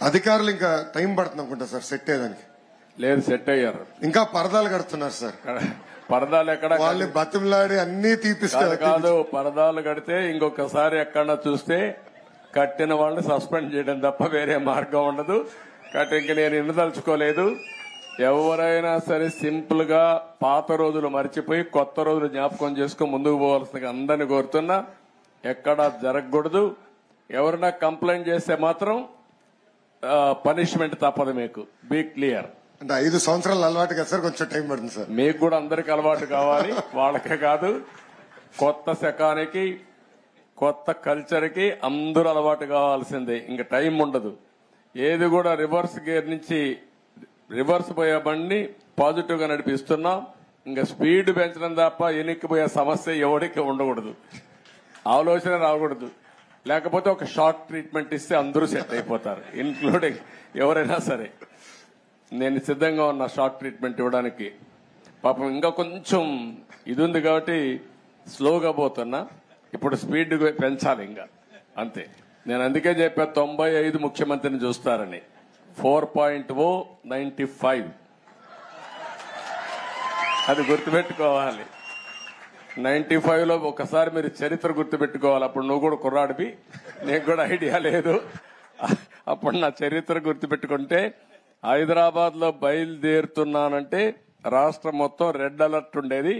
అధికారులు ఇంకా టైం పడుతుంది అనుకుంటా సార్ సెట్ అయ్యేదానికి. లేదు, సెట్ అయ్యారు. ఇంకా పరదాలు కడుతున్నారు సార్. పరదాలు ఎక్కడ వాళ్ళు బతిమలాడి అన్ని తీపిస్తారు కాదు. పరదాలు కడితే ఇంకొకసారి ఎక్కడన్నా చూస్తే కట్టిన వాళ్ళని సస్పెండ్ చేయడం తప్ప వేరే మార్గం ఉండదు. కాబట్టి ఇంక నేను ఇండదలుచుకోలేదు. ఎవరైనా సరే సింపుల్ గా పాత రోజులు మర్చిపోయి కొత్త రోజులు జ్ఞాపకం చేసుకుని ముందుకు పోవాల్సిన అందరిని కోరుతున్నా. ఎక్కడా జరగకూడదు. ఎవరైనా కంప్లైంట్ చేస్తే మాత్రం పనిష్మెంట్ తప్పదు. మీకు బీ క్లియర్. అంటే 5 సంవత్సరాలు అలవాటు కదా సార్, కొంచెం టైం పడుతుంది సార్. మీకు కూడా అందరికి అలవాటు కావాలి, వాళ్ళకే కాదు. కొత్త శకానికి కొత్త కల్చర్ కి అందరూ అలవాటు కావాల్సిందే. ఇంకా టైం ఉండదు. ఏది కూడా రివర్స్ గేర్ నుంచి రివర్స్ పోయే బండిని పాజిటివ్ గా నడిపిస్తున్నాం. ఇంకా స్పీడ్ పెంచడం తప్ప ఎనిక్కిపోయే సమస్య ఎవరికి ఉండకూడదు. ఆలోచన రాకూడదు. లేకపోతే ఒక షార్ట్ ట్రీట్మెంట్ ఇస్తే అందరూ సెట్ అయిపోతారు, ఇన్క్లూడింగ్ ఎవరైనా సరే. నేను సిద్ధంగా ఉన్నా షార్ట్ ట్రీట్మెంట్ ఇవ్వడానికి. పాపం ఇంకా కొంచెం ఇది ఉంది కాబట్టి స్లోగా పోతున్నా. ఇప్పుడు స్పీడ్ పెంచాలి ఇంకా, అంతే. నేను అందుకే చెప్పా 95 ముఖ్యమంత్రిని చూస్తారని. 4.0 95 అది గుర్తుపెట్టుకోవాలి. 95 లో ఒకసారి మీరు చరిత్ర గుర్తుపెట్టుకోవాలి. అప్పుడు నువ్వు కూడా కుర్రాడివి, నీకు కూడా ఐడియా లేదు. అప్పుడు నా చరిత్ర గుర్తుపెట్టుకుంటే హైదరాబాద్ లో బయలుదేరుతున్నానంటే రాష్ట్రం మొత్తం రెడ్ అలర్ట్ ఉండేది.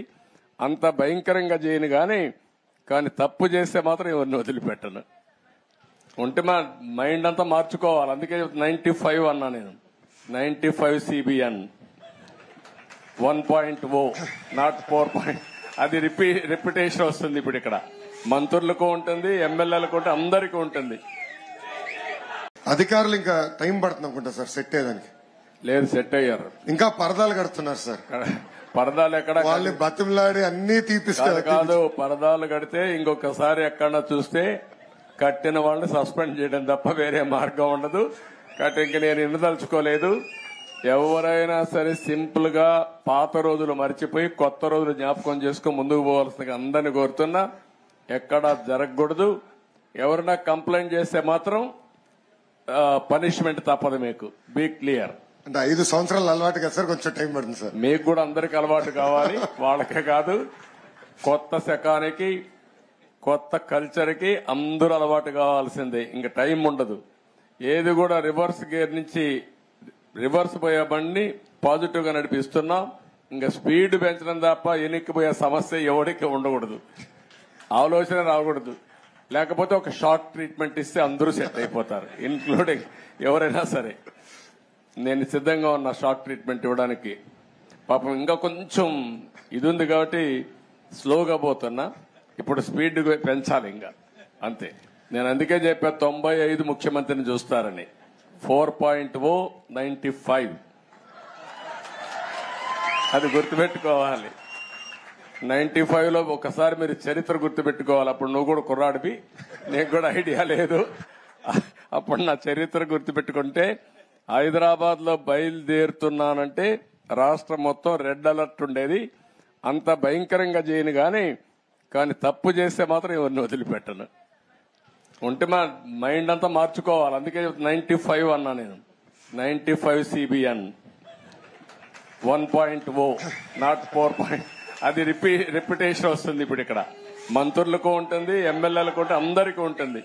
అంత భయంకరంగా చేయను కానీ తప్పు చేస్తే మాత్రం ఎవరిని వదిలిపెట్టను. ఉంటే మా మైండ్ అంతా మార్చుకోవాలి. అందుకే 95 అన్నా నేను. 95 CBN 1.0 నాట్ 4. అది రిపిటేషన్ వస్తుంది. ఇప్పుడు ఇక్కడ మంత్రులకు ఉంటుంది, ఎమ్మెల్యేలకు ఉంటుంది, అందరికీ ఉంటుంది. అధికారులు ఇంకా టైం పడుతుంది అనుకుంటా సార్ సెట్ అయ్యేదానికి. లేదు, సెట్ అయ్యారు. ఇంకా పరదాలు కడుతున్నారు సార్. పరదాలు ఎక్కడ వాళ్ళు బతిమలాడి అన్ని తీపిస్తారు కాదు. పరదాలు కడితే ఇంకొకసారి ఎక్కడన్నా చూస్తే కట్టిన వాళ్ళని సస్పెండ్ చేయడం తప్ప వేరే మార్గం ఉండదు. కాబట్టి ఇంక నేను ఇండదలుచుకోలేదు. ఎవరైనా సరే సింపుల్ గా పాత రోజులు మర్చిపోయి కొత్త రోజులు జ్ఞాపకం చేసుకుని ముందుకు పోవాల్సిన అందరిని కోరుతున్నా. ఎక్కడా జరగకూడదు. ఎవరైనా కంప్లైంట్ చేస్తే మాత్రం పనిష్మెంట్ తప్పదు. మీకు బీ క్లియర్. అంటే 5 సంవత్సరాలు అలవాటు కదా సార్, కొంచెం టైం పడుతుంది సార్. మీకు కూడా అందరికి అలవాటు కావాలి, వాళ్ళకే కాదు. కొత్త శకానికి కొత్త కల్చర్ కి అందరూ అలవాటు కావాల్సిందే. ఇంకా టైం ఉండదు. ఏది కూడా రివర్స్ గేర్ నుంచి రివర్స్ పోయే బండిని పాజిటివ్ గా నడిపిస్తున్నాం. ఇంకా స్పీడ్ పెంచడం తప్ప ఎనిక్కిపోయే సమస్య ఎవరికి ఉండకూడదు. ఆలోచన రాకూడదు. లేకపోతే ఒక షార్ట్ ట్రీట్మెంట్ ఇస్తే అందరూ సెట్ అయిపోతారు, ఇన్క్లూడింగ్ ఎవరైనా సరే. నేను సిద్ధంగా ఉన్నా షార్ట్ ట్రీట్మెంట్ ఇవ్వడానికి. పాపం ఇంకా కొంచెం ఇది ఉంది కాబట్టి స్లోగా పోతున్నా. ఇప్పుడు స్పీడ్ పెంచాలి ఇంకా, అంతే. నేను అందుకే చెప్పా 95 ముఖ్యమంత్రిని చూస్తారని. 4.0 95 అది గుర్తుపెట్టుకోవాలి. 95 లో ఒకసారి మీరు చరిత్ర గుర్తుపెట్టుకోవాలి. అప్పుడు నువ్వు కూడా కుర్రాడివి, నీకు కూడా ఐడియా లేదు. అప్పుడు నా చరిత్ర గుర్తుపెట్టుకుంటే హైదరాబాద్ లో బయలుదేరుతున్నానంటే రాష్ట్రం మొత్తం రెడ్ అలర్ట్ ఉండేది. అంత భయంకరంగా చేయను కానీ తప్పు చేస్తే మాత్రం ఎవరిని వదిలిపెట్టను. ఉంటే మా మైండ్ అంతా మార్చుకోవాలి. అందుకే 95 అన్నా నేను. 95 CBN 1.0 నాట్ 4. అది రిపిటేషన్ వస్తుంది. ఇప్పుడు ఇక్కడ మంత్రులకు ఉంటుంది, ఎమ్మెల్యేలకు ఉంటుంది, అందరికీ ఉంటుంది.